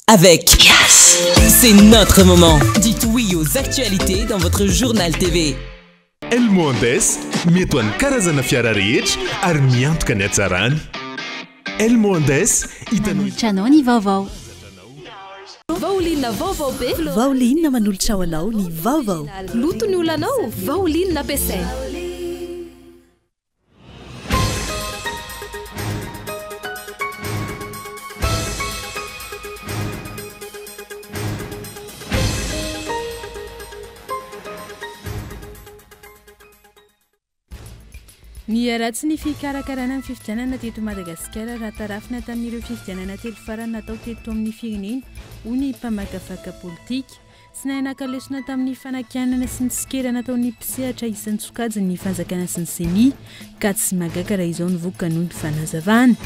avec Yes. C'est notre moment. Dites oui aux actualités dans votre journal TV. Elmondes mety hoan'ny karazana fiara rehetra ary miantoka ny hatsarany. Elmondes hitanao ny vaovao. Vaolinna vaovao be. Vaolinna manolotra ho anao ny vaovao. Loto ny olanao, vaolinna ampiasaina. Ny ratsy ny fikarakarana ny fifidianana teto Madagasikara raha tarafina tamin'ireo fifidianana telo farany natao teto amin'ny firenena ho ny mpamakafaka politika sy nahanan-kalesona tamin'ny fanakianana sy ny sikerana nataon'ny mpisehatra isan'ny sokajy ny fanjakana sy ny seni ka tsy magaga raha izao nivoaka noho ny fanazavana.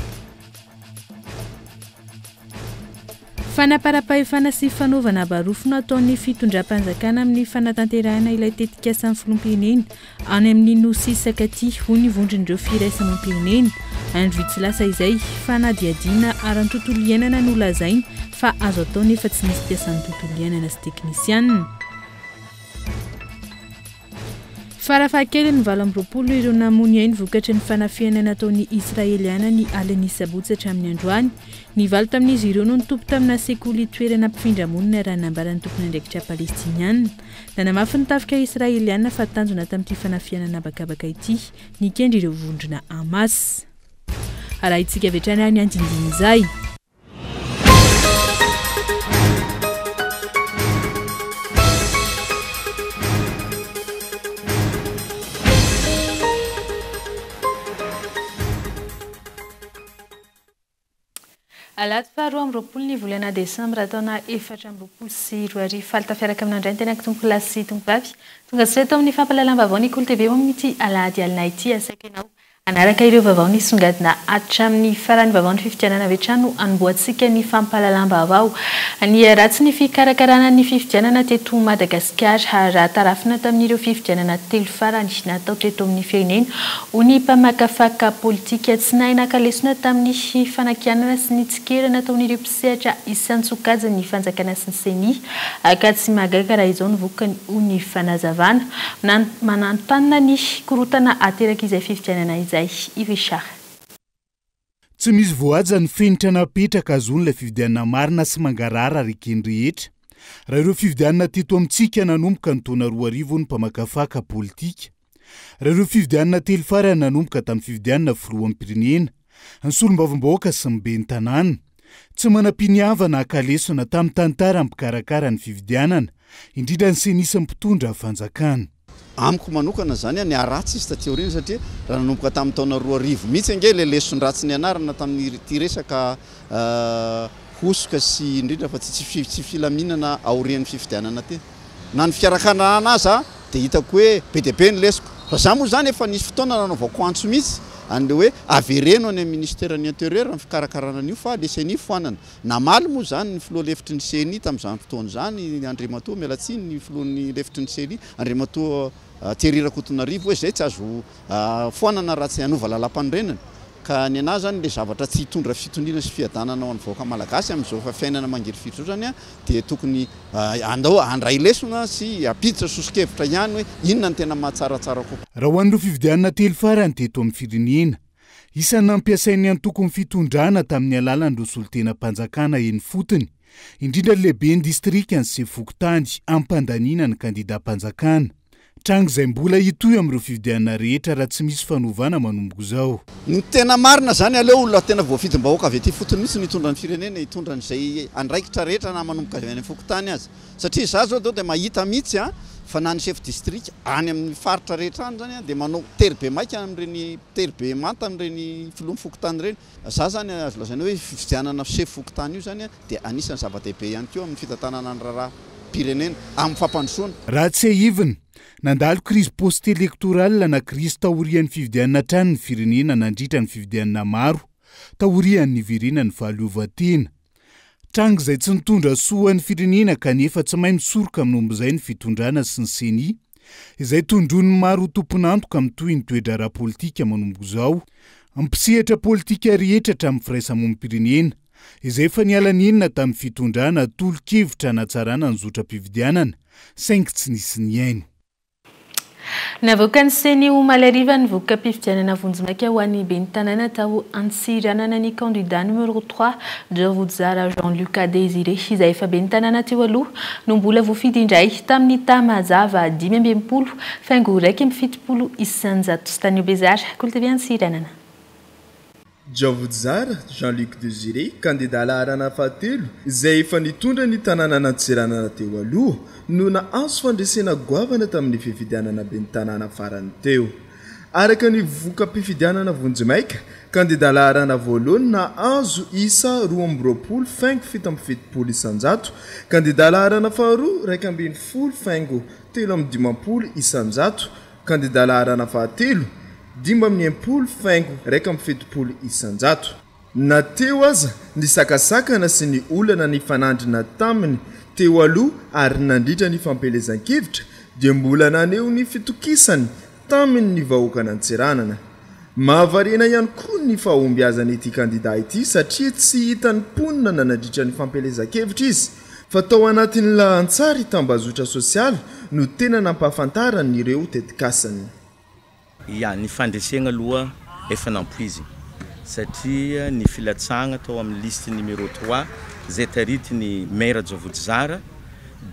Fanaparapahefana sy fanaovana barofo ataon'ny fitondram-panjakana amin'ny fanatanterahana ilay tetikasan'ny filoham-pirenena any amin'ny nosy sakaty ho ny vondron'ireo firaisamoam-pirenena. Andro vitsilasa izay fanadiadiana ary ny tontolo iainana no lazainy fa azo atao nefa tsy misy mpiasan'ny tontolo iainana sy teknisianina. Farafahakely ny 20 ireo namony ainy vokatra ny fanafiana nataon'ny Israeliana ny aliny sabotsy hatramin'ny androany. Ny valo tamin'izy ireo no nitompo tamina sekoly toerana mpifindrammonina raha nambaran'ny tompony andraikitra palestiniana. Nanamafy ny tafika Israeliana fa tanjona tamin'ity fanafiana nabakabaka ity ny kendry ireo vondrona Hamas. Raha itsika vetrany any andindiny izay. Alato faharoa amby roapolo ny volana Desambra taona 2024 falta fiaraka amin'andray ny tenako tompo lasy sy tompo vavy tonga sy eto amin'ny fampahalalam-baovao ny Kolo TV amin'ity alahady alina ity asaka ianao anaraka ireo vaovao ny songadina hatramin'ny farany vaovao ny fifidianana vetrano anomboantsika ny fampahalalam-baovao. Ny ratsy ny fikarakarana ny fifidianana teto Madagasikara raha tarafina tamin'ireo fifidianana telo farany natao teto amin'ny firenena ho ny mpamakafaka politika tsy nahanan-kalesona tamin'ny fanakianana sy ny tsikerana nataon'ireo mpisehatra isan'ny sokajy ny fanjakana sy ny seni ka tsy magaga raha izao nivoaka ho ny fanazavana manantanina ny korotana ateraka izay fifidianana izay Ivishar. Tsy misy voaja ny fenitra napetraka azon'ilay fifidianana marina sy mangarara rikeny rehetra. Raha ireo fifidianana teto amintsika nanomboka ny taona 2000 ny mpamakafaka politika. Raha ireo fifidianana telo farany nanomboka tamin'ny fifidianana filoham-pirenena, ny solombavam-bahoaka sy ny ben'ny tanàna. Tsy manam-piniavana akalesona tamin'ny tantara mpikarakara ny fifidianana, indrindra ny senisa mpitondra fanjakana. Amiko manokana zany ny aratsy izy taty aoriana satria raha nanomboka tamin'ny taona 2000 mihitsy ange le lesony ratsy ny anarana tamin'ity resaka hosoka sy indrindra fa tsy filaminana aorian'ny fifidianana ty. Na ny fiarakarana aza dia hitako hoe be dia be ny lesoko. Fa za moa zany efa nisy fotoana nanaovako antso mihitsy an'le hoe avereno any amin'ny ministère ny intérieur ny fikarakarana an'io fa le seni foanana. Namaly moa zany ny filoha lefitry ny seni tamin'izany fotoana zany Andriamatoa Mialatsiny ny filohan'ny lefitry ny seni Andriamatoa Thierry Rakotonarivo hoe zay tsy azo foanana raha tsy anova lalam-panorenana. Ka ny anazy zany le zavatra tsy hitondra fitondrina sy fiadanana ho an'ny vahoaka malagasy amin'izao fa fiainana mangirifiditra zany dia tokony handray lesona sy apiditra sosokevitra ihany hoe inona ny tena mahatsaratsara kokoa. Raha ho an'ireo fifidianana telo farany teto amin'ny firenena, isan'ny nampiasainy ihany tokony fitondrana tamin'ny alalan'ireo solon-tena-mpanjakana eny fotony, indrindra lehibe ny distrikany sy fokontany ampandaniana ny kandidam-panjakana. Trano izay mbola hitoy amin'ireo fifidianana rehetra raha tsy misy fanovana manomboka izao. Ny tena marina zany aleo olona tena voafidim-bahoaka avy aty fotony mihitsy nitondra ny firenena hitondra n'izay andraikitra rehetra na manomboka avy any fokontany azy. Satria za zao dia mahita mihitsy fa na ny chef district any amin'ny faritra rehetra any zany dia manao tery-be maika amin'ireny tery-be manta amin'ireny filoha fokontany ireny. Za zany azo lazaina hoe fifidianana chef fokontany io zany dia anisan'ny zava-dehibe ihany koa amin'ny fitantanana ny raharaha pirenena amin'ny fampandrosoana. Raha tsy ahivina, nandalo krizy post-elektorala na krizy taorian'ny fifidianana trano ny firenena nandritra ny fifidianana maro, taorian'ny niverenany fahaleovan-tena. Trano izay tsy nitondra soa ny firenena kanefa tsy mahay misoroka amin'ny ombizay ny fitondrana sy ny seni, izay tondron'ny maro tompon'antoka mitohy ny toe-draharaha politika manomboka izao. Mpisehatra politika rehetra hatramin'ny firaisamoam-pirenena, izay efa nialan'inona tamin'ny fitondrana tolo-kivitra natsarana ny zotra-pividianana saingy tsy nisy ny aino. Navoaka ny Senio Malariva ny voka mpifidianana Vonjimaiky ho an'ny ben'ny tanàna tao antsiranana ny candidat numéro 3 de Vouzara Jean-Luc Désiré izay efa ben'ny tanàna teo aloha no mbola voafidy indray tamin'ny tamazava 520 faingo 170 isanjato sy tany Bezara kolotevy antsiranana. Javouzara Jean-Luc Désiré candidat laharana fahatelo izay efa nitondra ny tanàna nantsiranana teo aloha no nahazo fandresena goavana tamin'ny fifidianana ben'ny tanàna farany teo. Araka ny voka mpifidianana Vonjimaiky, candidat laharana voalohany nahazo isa 220 faingo 770 isanjato, candidat laharana faharoa 120 faingo 350 isanjato, candidat laharana fahatelo 580 faingo 170 isanjato. Nateo aza ny sakasakana sy ny olana ny fanandrina taminy teo aloha ary nandritra ny fampelezan-kevitra dia mbola naneo ny fitokisany taminy ny vahoaka nantsiranana. Mahavarena ihany koa ny fahombiazan'ity kandidat ity satria tsy hita ny mponina nanandritra ny fampelezan-kevitra izy fa tao anatin'ny lahantsary tambazotra sosialy no tena nampahafantarany ireo tetikasany. Ya ny fandresegna aloha efa nampoizy satria ny filatsagna tao amin'ny liste numéro 3 zay tarity ny maire Javouzara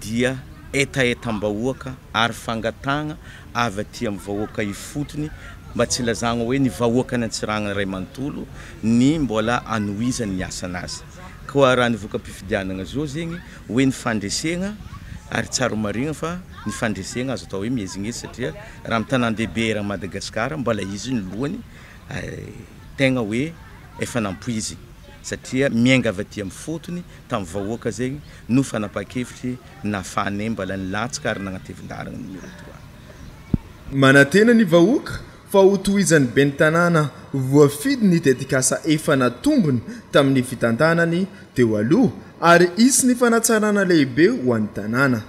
dia etaetam-bahoaka ary fangatagna avy aty amin'ny vahoaka ifotony mba tsy lazagna hoe ny vahoaka nantsiragna ray manontolo ny mbola anohizany ny asanazy. Koa raha ny voka mpifidianana zao zegny hoe ny fandresegna ary tsara marigna fa ny fandresegna azo atao hoe mihezigneza satria raha amin'ny tanàn-dehibe ra Madagasikara mbola izy ny lohany tegna hoe efa nampoizy satria miainga avy aty amin'ny fotony tamin'ny vahoaka zegny no fanapa-kevitry nafane mbola nilatsaka ary nagnatevin-darana numéro 3. Manantena ny vahoaka fa hotohizany ben'ny tanàna voafidy ny tetikasa efa natombony tamin'ny fitantanany teo aloha ary isy ny fanatsarana lehibe ho an'ny tanàna.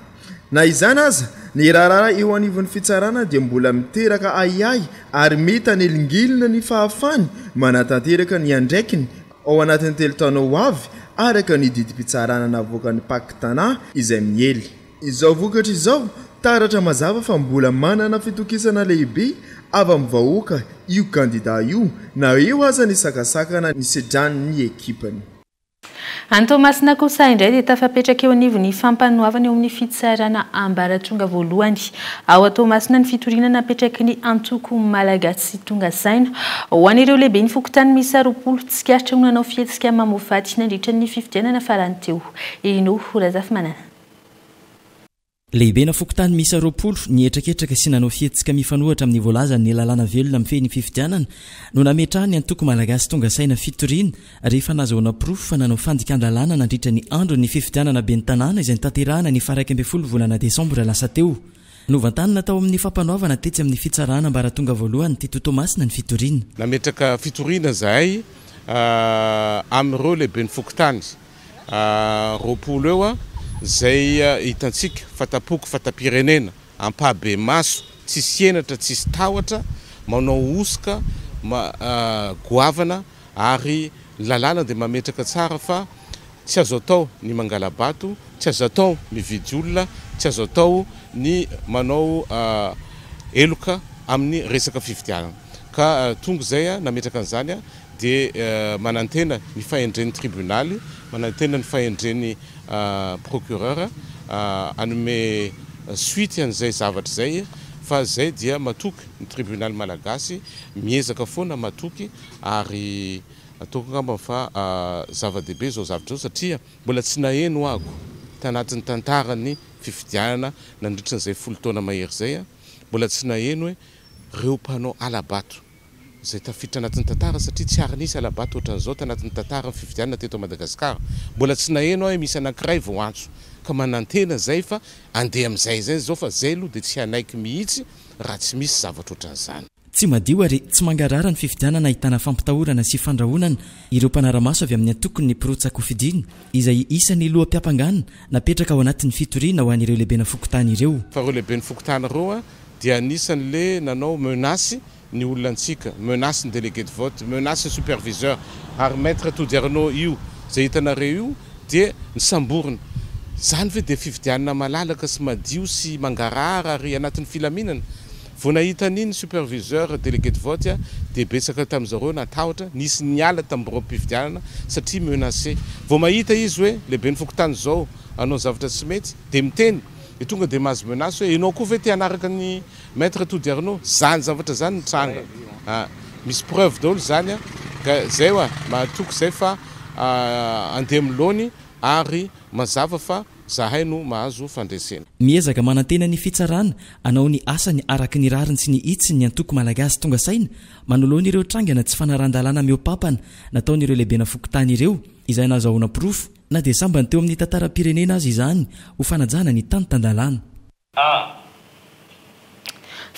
Na izany aza ny raharaha eo anivon'ny fitsarana dia mbola miteraka aiay ary mety anelingilina ny fahafany manatanteraka ny andraikiny ao anatin'ny telo taona ho avy araka ny didim-pitsarana navoaka ny Pakitana izay miely. Izao vokatra izao taratra mazava fa mbola manana fitokisana lehibe avy amin'ny vahoaka io kandidat io na eo aza ny sakasakana ny sedrany ekipany. Antomasina kosa indray dia tafapetraka eo anivon'ny fampanoavana eo amin'ny fitsarana ambaratonga voalohany. Ao Antomasina ny fitoriana napetraky ny antoko malagasy tonga saina ho an'ireo lehibe ny fokontany misy 20 tsikaritra ho nanao fietsika mamofaty nandritra ny fifidianana farany teo. Eno Razafy Manana. Lehibe na fokontany misy 20 nietraketraka sy nanao fietsika mifanohatra amin'ny voalaza ny lalàna velona amin'ny fehiny fifidianana no nametraha ny antoko malagasy tonga saina fitoriana rehefa nazahoana proof fa nanao fandikan-dalàna nandritra ny andro ny fifidianana ben'ny tanàna izay nitaterahana ny 12 volana desambra lasa teo. Novantanina tao amin'ny fampanoavana tetsy amin'ny fitsarana ambaratonga voalohany Tito Tomasina ny fitoriana. Nametraka fitoriana zahay amin'ireo lehibe ny fokontany 20 eo zay hitantsika fatapoko fatapirenena ampabe maso tsisy henatra tsisy tawatra manao osika goavana ary lalàna dia mametraka tsara fa tsy azo atao ny mangalabato, tsy azo atao mividy olona, tsy azo atao ny manao eloka amin'ny resaka fifidianana. Ka tonga zay nametraka an'izany dia manantena ny fahendren'ny tribunaly, manantena ny fahendren'ny procureur anome suite an'izay zavatra zay fa zay dia matoky ny tribunal malagasy miezaka foana matoky ary atoko ngamba fa zava-dehibe zao zavatra zao satria mbola tsy naheno ako tanatin'ny tantarany fifidianana nandritra n'izay 10 taona mahery zay mbola tsy naheno hoe reo mpanao alabato zay tafiditra anatin'ny tantara satria tsy ary nisy alabato ohatran'izao tanatin'ny tantara fifidianana teto Madagasikara mbola tsy naheno hoe misy anankiray vao antso ka manantena zay fa andeha amin'izay zay zao fa zay aloha dia tsy hanaiky mihitsy raha tsy misy zavatra ohatran'izany. Tsy madio ary tsy mangarara ny fifidianana ahitana fampitahorana sy fandrahonana ireo mpanara-maso avy amin'ny antokony ny Protsakofidiny izay isan'ny loham-piapanganana napetraka ao anatin'ny fitoriana ho an'ireo lehibe na fokontany ireo. Fa ireo lehibe ny fokontany ireo dia anisan'le nanao menasy ny olonantsika, menace ny délégué de vote, menace ny superviseur ary maître Todiarno io zay hitanareo io dia nisamborina zany ve dia fividianana malalaka sy madio sy mangarara ary anatin'ny filaminana vao nahita an'iny superviseur délégué de vote dia betsaka tamin'izareo natahotra nisy niala tamin'ny bureau mpividianana satria menacé vao mahita izy hoe lehibe ny fokotany zao anao zavatra tsy mety dia miteny e tonga dia mahazo menace hoe ianao koa ve te hanaraka ny maître Todiarno zany zavatra zany nitranga misy preuve daholo zany ka zay hoa mahatoky zay fa andeha milony ary mazava fa zahay no mahazo fandresena miezaka manantena ny fitsarana anao ny asany araka ny rariny sy ny itsy ny antoko malagasy tonga saina manoloana ireo trangana tsy fanaran-dalàna miopapana nataon'ireo lehibena fokotany ireo izay nazahoana pirofo na dia sambany teo amin'ny tantaram-pirenena azy izany ho fanajana ny tany tan-dalàna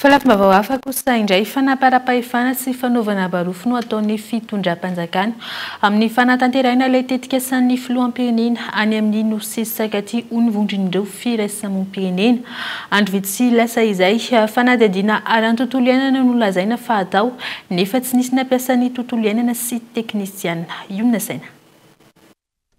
Falafim-baovao hafa kosa indray fanaparam-pahefana sy fanaovana barofo no ataon'ny fitondram-panjakana amin'ny fanatanterahina ilay tetikasan'ny filoham-pirenena any amin'ny nosy sakaty onivondrin'ireo firaisamom-pirenena andro vitsy lasa izay fanadihadiana aran'ny tontolo iainana no lazaina fa atao nefa tsy nisy nampiasan'ny tontolo iainana sy teknisiana iona saina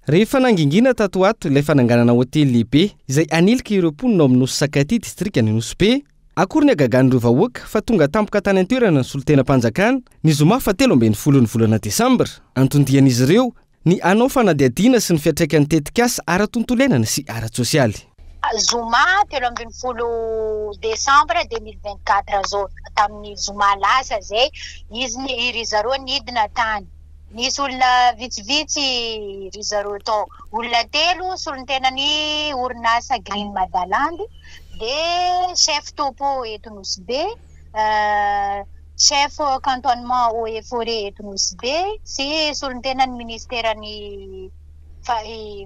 rehefa nangingina tato ato ilay fananganana hotely lehibe izay anilika ireo mponina amin'ny nosy sakaty distrika ny nosy be akory ny agagan'ireo vahoaka fa tonga tampoka tany an-toerana ny solotena-panjakana ny zoma fa 17 ny volana desambra antondian'izy ireo ny anao fanadihadiana sy ny fiatraikan'ny tetikasa ara-tontolo iainana sy ara-tsosialy zoma 17 desambra 2024 zao tamin'ny zoma lasa zay izy ny ry zareo nidina tany nisy olona vitsivitsy ry zareo tao olona 3 solontenany orinasa Green Madaland de chef topo eto Nosy be chef cantonnement eau et forêt eto Nosy be sy solontenany ministerany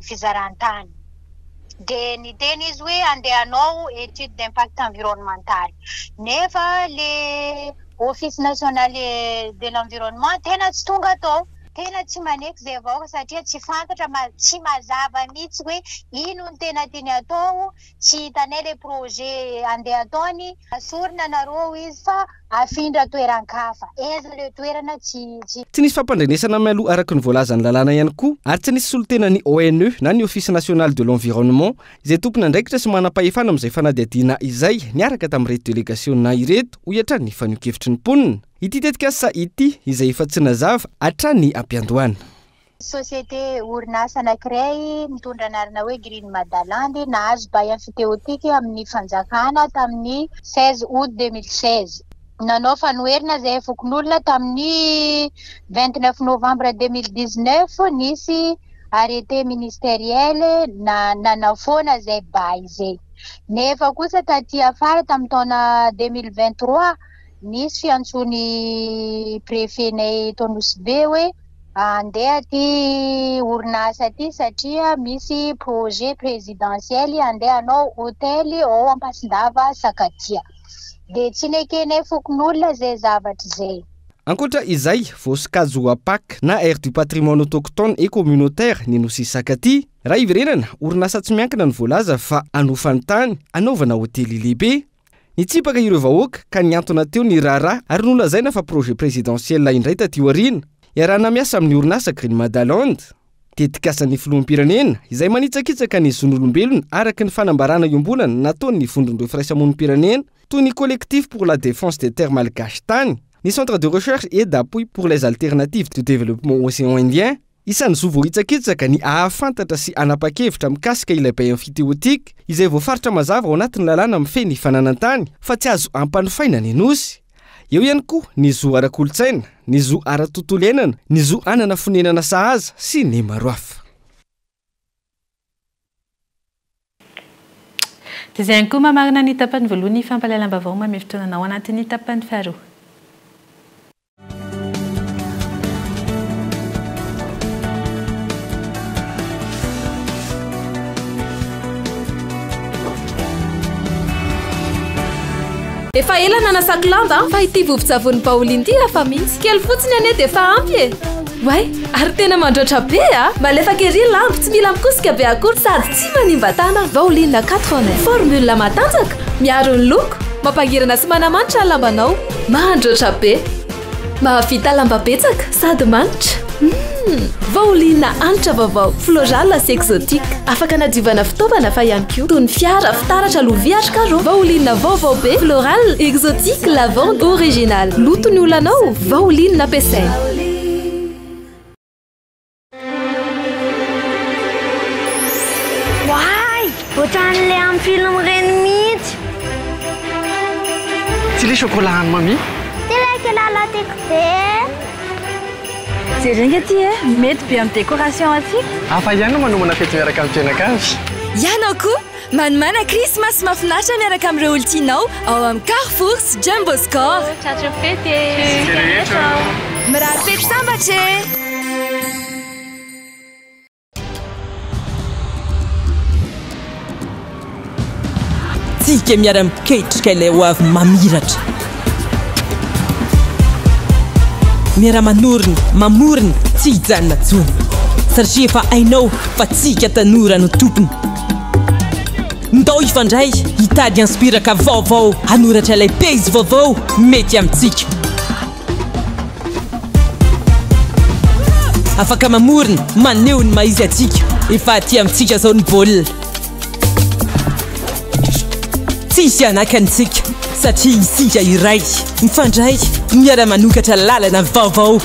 fizarantany de ny teny izy hoe andehanao étude d'impact environnemental nefa le office national de l'environnement tena tsy tonga tao tena tsy maneky zay avao satria tsy fantatra tsy mazava mihitsy hoe ino ny tena tiany atao tsy hitanay le projet andeha ataony asorina nareo izy fa afindra toeran-kafa eza le toerana tsy nisy fampandrenesana mialoha araka ny voalazany lalàna ihany koa ary tsy nisy solontenany ONE na ny office national de l'environnement izay tompony andraikitra sy manam-pahefana amin'izay fanadihadiana izay niaraka tamin'ireto délégationna ireto ho iatra ny fanio-kevitry ny mponina ity tetikasa ity izay efa tsy nazava hatrany ampiandohana société orinasa anankiray mitondra anarana hoe Green Madaland nahazo bail emphytéotique amin'ny fanjakana tamin'ny 16 août 2016 nanao fanoherina zay fokon'olona tamin'ny 29 novembre 2019 nisy arrêté ministériel nanafoana zay bail zay nefa kosa taty afara tamin'ny taona 2023 nisy fiantsony préfet-nay eto Nosy be hoe andeha ty orinasa ty satria misy projet présidentiel andehanao hôtely ao Ampasilava Sakatia de tsy nekenay fokon'olona zay zavatra zay ankoatra izay voasikajo apak na aire du patrimoine autochtone et communautaire ny Nosy Sakaty raha iverenana orinasa tsy miankina ny voalaza fa anofany tany anaovana hôtely lehibe nitsipaka ireo vahoaka ka niantona teo ny rara ary nolazaina fa projet présidentiel indray taty aoriana iarahana miasa amin'ny orinasa Green Madaland tetikasan'ny filoham-pirenena izay manitsakitsaka ny zon'olombelona araka ny fanambarana iombonana nataon'ny vondron'ireo firaisamonim-pirenena toy ny collectif pour la défense des terres malgaches tany ny centre de recherche et d'appui pour les alternatives de développement océan Indien isan'ny zo vohitsakitsaka ny ahafantatra sy anapa-kevitra mikasika ilay bail emphytéotique izay voafaritra mazava ao anatin'ny lalàna mifeny fananantany fa tsy azo ampanofaina ny Nosy eo ihany koa ny zo ara-kolotsaina ny zo ara-tontolo iainana ny zo anana fonenana sahaza sy ny maro hafa dia izay ihany koa mamarina ny tapany voalohany fampalalam-baovao mamefitrananao anatin'ny tapany faharoa efa ela nanasako lamba fa ity vovon-tsavony Pauline ity afa mihitsy kely fotsiny ane dia efa ampy e way ary tena mandroatra be malefaka ery lambo tsy mila mikosika be akory sady tsy manimba tana Pauline 80 formule matanjaka miaro ny loko mampangirana sy manamanitra ny lambanao mandroatra be mahavita lamba betsaka sady manitra vaolina anitra vaovao floral sy exotique afaka nadivana fitaovana fa ihany koa toy ny fiara fitaratra loviatrika ro vaolina vaovao be floral exotique lavande original lotony olanao vaolina ampiasaina ohatran'le amin'ny film reny mihitsy tsy le chocolat any mami telaky lalateko be jerena ty e mety be amin'ny décoration atsika afa ihany no manomana fety miaraka amin'ny fianakavy ianao koa manomana krismas mahafinaritra miaraka amin'ireo olontianao ao amin'ny Carrefour sy Jumbo Score tratro fety mirary fety sambatra tsika miara-miketrika ilay ho avy mamiratra miara-manoriny mamoriny tsy hijanona tsony satria efa hainao fa tsika tanora no tompony ndao ifandray hitady inspiraka vaovao hanoratra ilay peizy vaovao mety amintsika afaka mamoriny maneho ny maizy atsika efa aty amintsika zao ny baolina tsisy anakantsika satria isika iray mifandray miara-manokatra lalana vaovao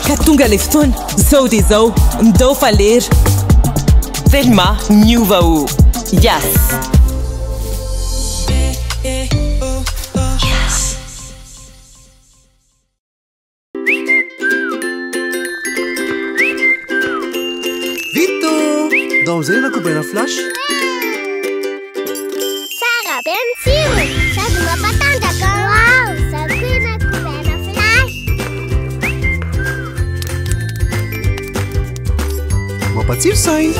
ka tonga le fotoana zao dia zao ndao falera Thelma miova o yes Vito dans une coupe de flash Mapatsiro sainy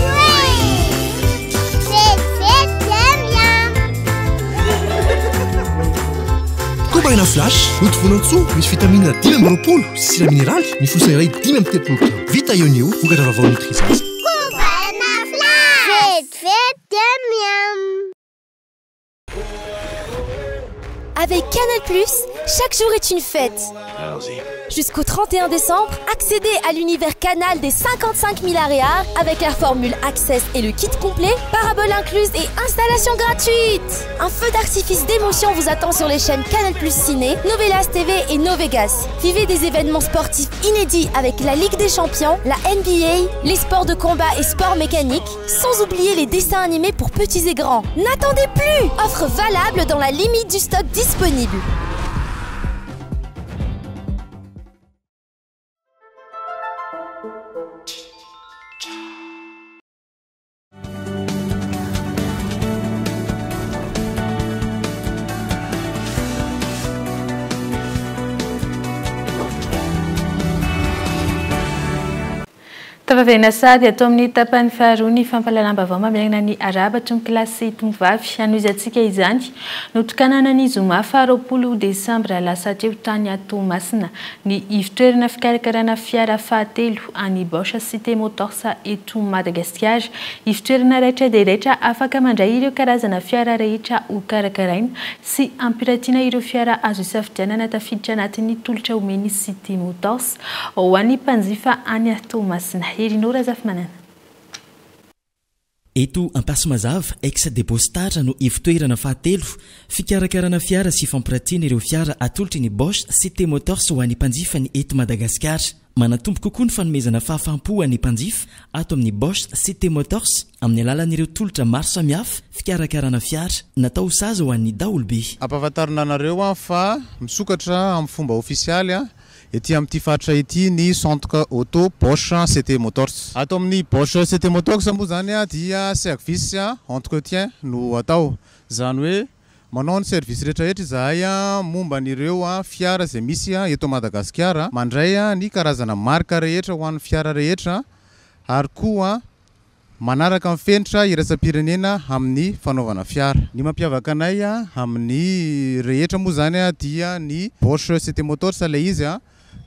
kobaina flash notovonan-tsoa misy vitamine 5 sira mineraly mifosa iray 5 vita ionio vokatra vavao nutrisance Avec Canal+, chaque jour est une fête. Jusqu'au 31 décembre, accédez à l'univers Canal des 55 000 aréas avec la formule Access et le kit complet, parabole incluse et installation gratuite. Un feu d'artifice d'émotion vous attend sur les chaînes Canal+, Ciné, Novelas TV et Novegas. Vivez des événements sportifs inédits avec la Ligue des Champions, la NBA, les sports de combat et sports mécaniques, sans oublier les dessins animés pour petits et grands. N'attendez plus! Offre valable dans la limite du stock disponible. Tavavena sady atao amin'ny tapany faharoa ny fampalalam-baovao mamiagna ny arabatry ny kilasy tombovavy hanoizatsika izany notokanana ny zoma 20 desambra lasa teo tany Toamasina ny ivitoerana fikarakarana fiara fahatelo any Bosch Cité Motors eto Madagasikara ivitoerana rehetra dia rehetra afaka mandray ireo karazana fiara rehetra ho karakaraina sy ampiratiana ireo fiara azo isafidianana tafiditra anatin'ny tolotra omeny Cité Motors ho an'ny mpanjifa any Toamasina. Eto Ampasimazava ex-depostatra no ivitoerana fahatelo fikarakarana fiara sy fampiratiana ireo fiara atolotry ny Bosch Cité Motors ho an'ny mpanjifa ny eto Madagasikara. Manatombo kokoa ny fanomezana fahafampo an'ny mpanjifa ato amin'ny Bosch Cité Motors amin'ny alalan'ireo tolotra maro samihafa fikarakarana fiara natao saza ho an'ny daholobe. Ampahafantarina anareo fa misokatra amin'ny fomba ofisialy ety amin'ity faritra ity ny centre auto Bosch Cité Motors. Ato amin'ny Bosch Cité Motors moa zany dia service entretien no atao. Zany hoe manao ny service rehetrarehetra izahay momba an'ireo fiara izay misy eto Madagasikara, mandray ny karazana marka rehetra ho an'ny fiara rehetra ary koa manaraka mifenitra iraisam-pirenena amin'ny fanaovana fiara. Ny mampiavaka anay amin'ny rehetra moa zany dia ny Bosch Cité Motors ilay izy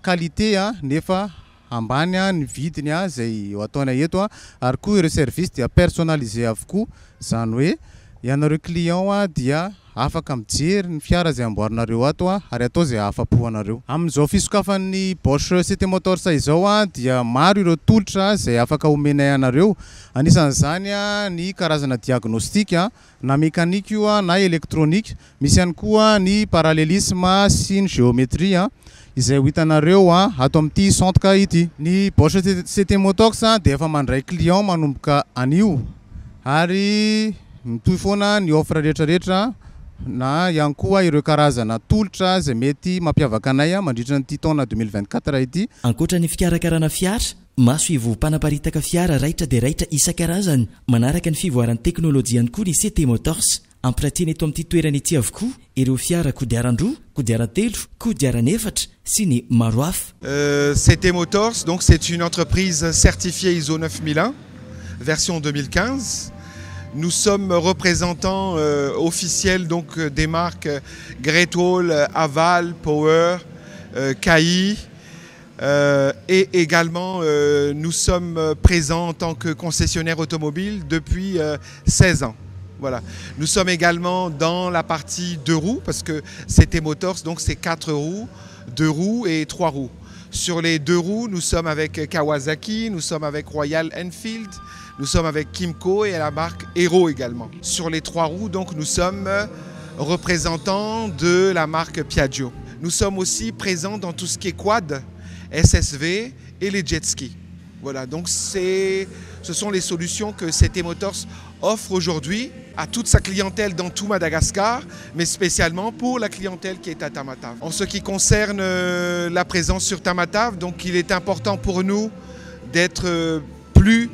qualité nefa ambany ny vidiny izay ataonay eto ary koa ireo service dia personnalisé avokoa, zany hoe ianareo client dia afaka mijery ny fiara zay amboarinareo ato ary atao zay afapo anareo. Amin'izao fisokafan'ny Bosch Cité Motors izao dia maro ireo tolotra zay afaka omenay anareo. Anisan'izany ny karazana diagnostika na mécanique io na électronique, misy ihany koa ny parallélisme sy ny géométrie izay ho hitanareo ato amin'ity centre ity. Ny Bosch Cité Motors dia efa mandray client manomboka anio ary mitohy foana ny offre rehetrarehetra na ihany koa ireo karazana tolotra zay mety mampiavaka anay mandritra nyity taona 2024 ity. Ankoatra ny fikarakarana fiara, maso ivom-panaparitaka fiara raitra dia raitra isan-karazany manaraka ny fivoaran'ny teknôlôjia ihany koa ny CT Motors. Ampiratiana eto amin'ity toerana ity avokoa ireo fiara kodiaran-droa, kodiaran-telo, kodiaran-efatra sy ny maro hafa. CT Motors, donc c'est une entreprise certifiée ISO 9001 version 2015. Nous sommes représentants officiels donc des marques Great Wall, Aval, Power, KI et également nous sommes présents en tant que concessionnaire automobile depuis 16 ans. Voilà. Nous sommes également dans la partie 2 roues parce que CT Motors donc c'est 4 roues, 2 roues et 3 roues. Sur les 2 roues, nous sommes avec Kawasaki, nous sommes avec Royal Enfield, nous sommes avec Kymco et la marque Hero également. Sur les 3 roues, donc, nous sommes représentants de la marque Piaggio. Nous sommes aussi présents dans tout ce qui est quad, SSV et les jet skis. Voilà, donc ce sont les solutions que CT Motors offre aujourd'hui à toute sa clientèle dans tout Madagascar, mais spécialement pour la clientèle qui est à Tamatave. En ce qui concerne la présence sur Tamatave, donc il est important pour nous d'être plus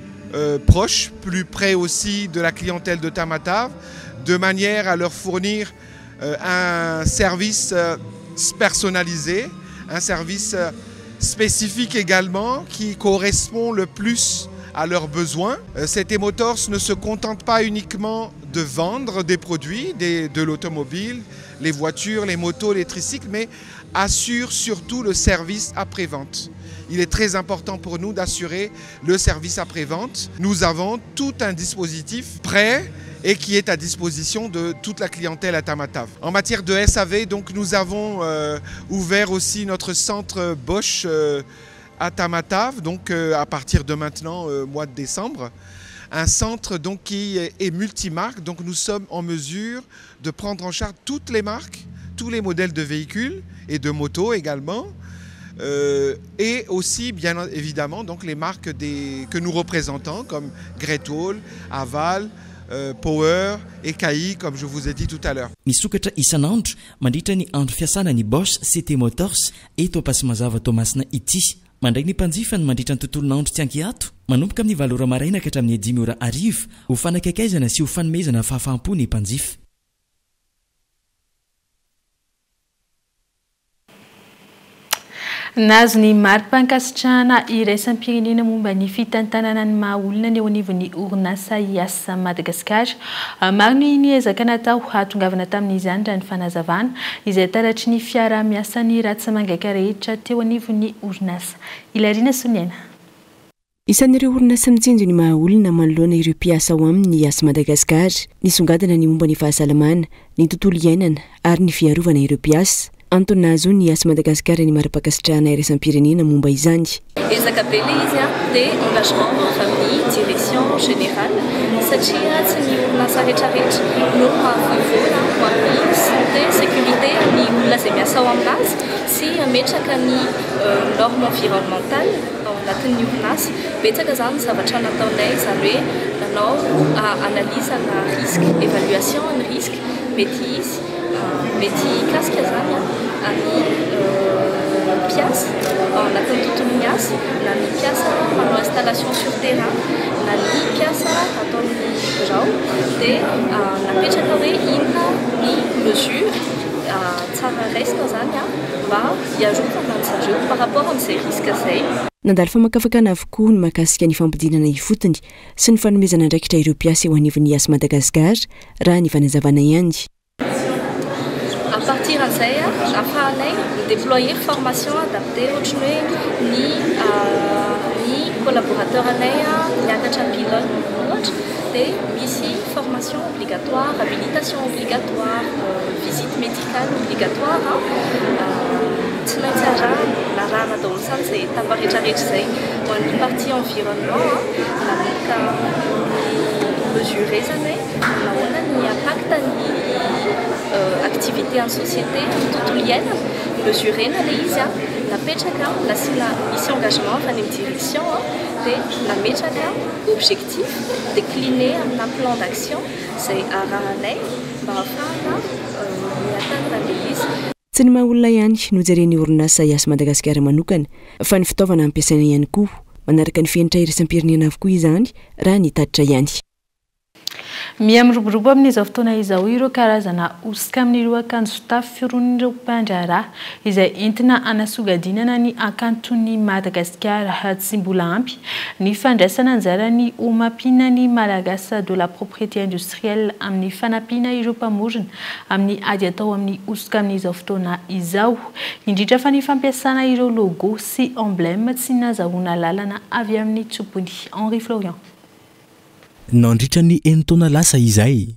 proche, plus près aussi de la clientèle de Tamatave, de manière à leur fournir un service personnalisé, un service spécifique également qui correspond le plus à leurs besoins. CT Motors ne se contente pas uniquement de vendre des produits, de l'automobile, les voitures, les motos, les tricycles, mais assure surtout le service après-vente. Il est très important pour nous d'assurer le service après-vente. Nous avons tout un dispositif prêt et qui est à disposition de toute la clientèle à Tamatave. En matière de SAV, donc, nous avons ouvert aussi notre centre Bosch à Tamatave, donc à partir de maintenant, mois de décembre. Un centre donc, qui est multimarque, donc nous sommes en mesure de prendre en charge toutes les marques, tous les modèles de véhicules et de motos également. Et aussi bien évidemment donc, les marques que nous représentons comme Great Wall, Aval, Power et KI comme je vous ai dit tout à l'heure. Misokatra isan'andro mandritra ny andro fiasana ny Bosch CT Motors eto Ampasimazava Tomasina ity. Mandray ny mpanjifa ny mandritra ny tontolon'andro tsy ankiato manomboka amin'ny 7 ora maraina ka hatramin'ny 10 ora ariva ho fanakaikaizana sy ho fanomezana fahafaham-po ny mpanjifa. Nazo ny mari-pankasitrahana iraisam-pirenena momba ny fitantanana ny maha-olona ny eo anivon'ny orinasa IAS Madagasikara. Maro ny ezaka natao hatongavana tamin'izany raha ny fanazavana izay taratry ny fiara-miasa ny ratsy mangaika rehetra teo anivon'ny orinasa. Ilarina Soniana. Isan'ireo orinasa mitsinjo ny maha-olona manoloana ireo mpiasa ao aminy IAS Madagasikara, nisongadina ny momba ny fahasalamana, ny tontolo iainana ary ny fiarovana ireo mpiasa. Antonazo ny IAS Madagasikara ny mari-pankasitrahana iraisam-pirenena momba izany. Ezaka be ilay izy dia engagement amin'ny direction générale satria tsy ny orinasa rehetrarehetra no mahavovoana ho amin'ny santé, sécurité ny olona izay miasa ao aminazy sy ametraka ny norme environnementale ao anatin'ny orinasa. Betsaka zany zavatra nataonay izany hoe nanao analyse na risque, évaluation ny risque mety izy mety kasika zany any mpiasa ao anatin'ny tontolo ny asa na ny mpiasa manao installation sur terrain na ny mpiasa ataon'ny birao dia napetraka hoe inona ny mesure tsara raisina zany mba hiarovana ny zareo par rapport amin'izay risque zay. Nandalo famakafakana avokoa ny mahakasika ny fampidinana ifotony sy ny fanomezana andraikitra ireo mpiasa eo anivon'ny IAS Madagasikara raha ny fanazavana ihany. À partir de ça, afahanay déployer formation adaptée ohatry hoe ny collaborateur anay niakatra pilote heritreritra dia misy formation obligatoire, habilitation obligatoire, visite médicale obligatoire tsy maintsy arahana daholo sany izay etapa rehetrarehetra izay ho an'ny partie environnement namoaka mesurer zany hoe nahoana ny impacte ny activité en société ny tontolo iainana mesurena ilay izy napetraka nasina misy engagement avy any amin'ny direction dia nametraka objectif décliné amina plan d'action izay arahanay mba ahafahana miatandra ilay izy. Tsy ny maha-olona ihany nojereny orinasa iasy Madagasikara manokana fa ny fitaovana ampiasaina ihany koa manaraka ny fienitra iraisam-pirenena avokoa izany raha nitatitra ihany. Miamroborobo amin'izao fotoana izao ireo karazana osika amin'ireo akanjo fitafy fioronin'ireo mpandraharaha izay entina anasogadinana ny akanton'ny Madagasikara tsy mbola ampy ny fandraisana anjara ny omampiana ny malagasy de la propriété industrielle amin'ny fanampiana ireo mpamorona amin'ny ady atao amin'ny osika amin'izao fotoana izao indrindra fa ny fampiasana ireo logo sy emblème tsy nazahoana lalana avy amin'ny tsopony. Henri Florian. Nandritra ny enitaona lasa izay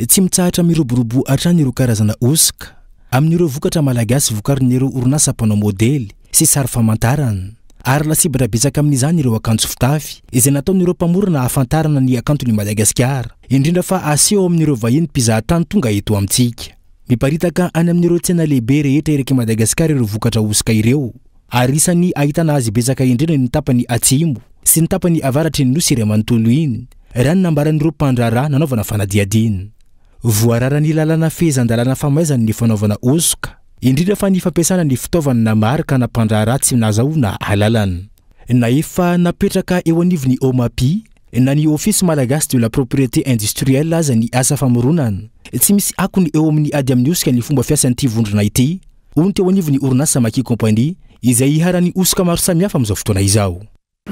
tsy mitsahatra miroborobo hatrany ireo karazana osika amin'ireo vokatra malagasy vokarin'ireo orinasa mpanao modely sy sary famantarana ary lasibatra betsaka amin'izany ireo akanjo fitafy izay nataon'ireo mpamorona ahafantarana ny akanton'ny Madagasikara indrindra fa aseho amin'ireo vahiny mpizahatany tonga eto amintsika miparitaka any amin'ireo tsena lehibe rehetra eraiky Madagasikara ireo vokatra osika ireo ary isany ahitana azy betsaka indrindra ny tapany atsimo sy ny tapany avaratry ny nosy iray manontolo iny raha ny nambaran'ireo mpandraharaha nanaovana fanadiadiana voarara ny lalana fehezan-dalana famaizany ny fanaovana osika indrindra fa ny fampiasana ny fitaovana namarika na mpandraharaha tsy nazahoana alalana na efa napetraka eo anivony OMAPI na ny ofisy malagasy de la propriété industrielle aza ny asa famoronana tsy misy akony eo amin'ny ady amin'ny osika ny fomba fiasan'ity vondrona ity hono teo anivony orinasa Maki compagnie izay iharany osika maro samihafa amin'izao fotoana izao.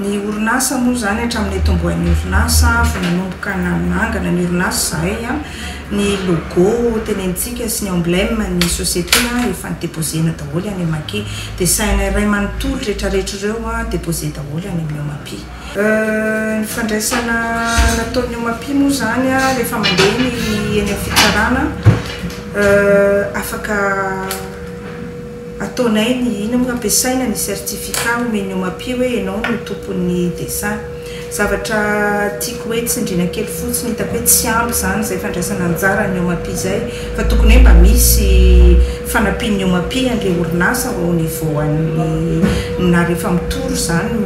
Ny orinasa moa zany hatramin'ny tomboan'ny orinasa fa nanomboka nanangana ny orinasa zay ny logo tenentsika sy ny emblème ny société efa nidéposena daholo any Maki dia saina iray manontolo rehetrarehetra ireo déposé daholo any amin'ny OMAPI. Ny fandraisana nataon'ny OMAPI moa zany rehefa mandeha ny eny amin'ny fitsarana afaka ataonay ny ino moa ampiasaina ny certificat omeny OMAPI hoe ianao no tompon'ny dessin zavatra tiako hoe tsindriana kely fotsiny hitako hoe tsy ampy zany zay fandraisana anjara ny OMAPI zay fa tokony hoe mba misy fanampian'ny OMAPI an'ilay orinasa au niveau an'ny na rehefa mitoro zany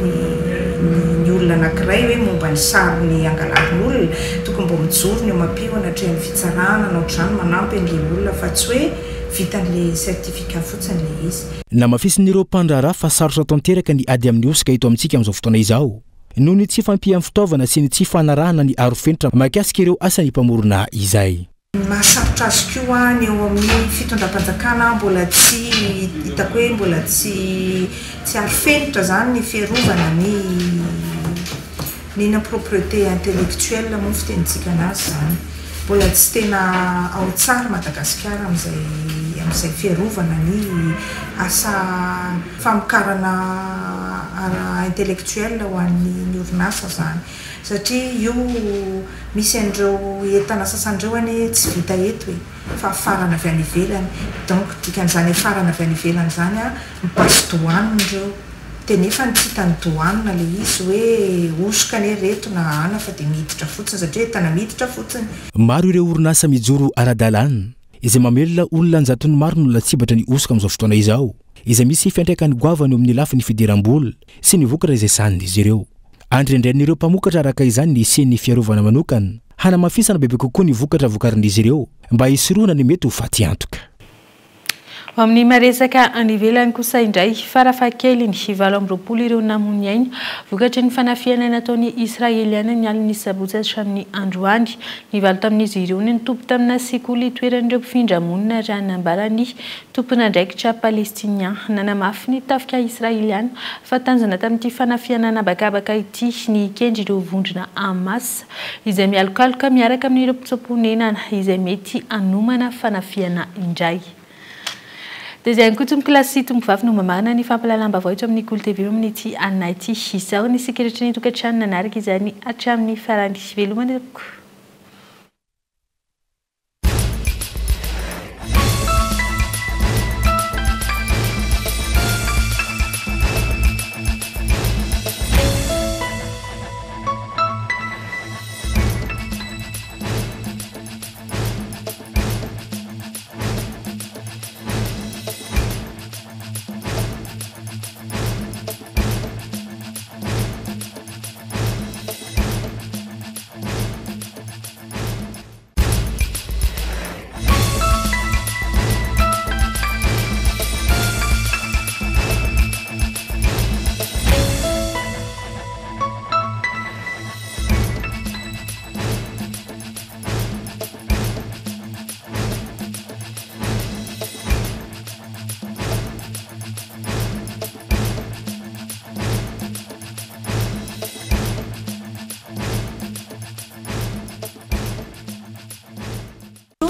ny olona anankiray hoe momba ny sariny angalarin'olona tokony mba mijoro ny OMAPI ho anatrehan'ny fitsarana na ohatr'izany manampy an'ilay olona fa tsy hoe vitan'ilay certificat fotsiny ilay izy. Na mafisin'ireo mpandraharaha fa sarotra tanteraka ny ady amin'ny osika eto amintsika amin'izao fotoana izao noho ny tsy fampian'ny fitaovana sy ny tsy fanarahana ny arofenitra makasika ireo asan'ny mpamorona izay. Mahasarotra azy koa ny eo amin'ny fitondram-panjakana mbola tsy hitako hoe mbola tsy arofenitra zany ny fiarovana ny propriété intellectuelle moa fitenitsika anazy zany mbola tsy tena ao tsara Madagasikara amin'izay fiarovana ny asa famokarana intellectuelle ho an'ny orinasa zany satria io misy an'ireo entana sasandreo any tsy vita eto fa farana avy any ivelany donc dikan'izany farana avy any ivelany zany mipaso douane ireo dia nefa ny tsy hitany douane ilay izy hoe osika ne reto na ana fa dia miditra fotsiny satria entana miditra fotsiny. Maro ireo orinasa mijoro ara-dalàna izay mamelona olona anjatony maro no latsibatra ny osika amin'izao fotoana izao izay misy fiantraikany goavany amin'ny lafiny fidiram-bola sy ny vokatra izay san'izy ireo. Andrendren'ireo mpamokatra araka izany ny isian'ny fiarovana manokana hanamafisana bebe kokoa ny vokatra vokarin'izy ireo mba hisoroana ny mety ho faty antoka. Amin'ny maresaka anivelany kosa indray farafakely ny 7 ireo namony ainy vokatry ny fanafiana nataon'ny Israeliana ny aliny sabotsy hatramin'ny androany ny valo tamin'izy ireo ny tompo tamina sekoly toeran'ireo mpifindra-monina raha nambarany tompon'andraikitra palestinien nanamafy ny tafika Israeliana fa tanjona tamin'ity fanafiana nabakabaka ity ny kendry ireo vondrona Hamas izay mialokaloka miaraka amin'ireo mpitsaponenana izay mety anomana fanafiana indray. dia izay ihany koa tompoko lasy tompoko vavy no mamana ny fampalalam-baovao eto amin'ny Kolo TV amin'ity anay ity izao ny sikeritry ny tokantrano nanaraka izany hatramin'ny farany velomany ko.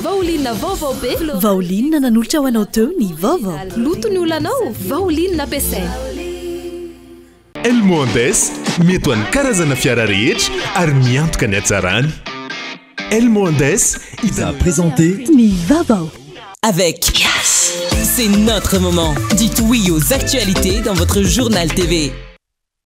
Vaolinna vaovao be. Vaolinna nanolotra ho anao teo ny vaovao. Loto ny olanao, vaolinna ampiasaina. Elmondes mety ho an'ny karazana fiara rehetra ary miantoka ny hatsarany. Elmondes il a présenté ny vaovao. Avec Yes. C'est notre moment. Dites oui aux actualités dans votre journal TV.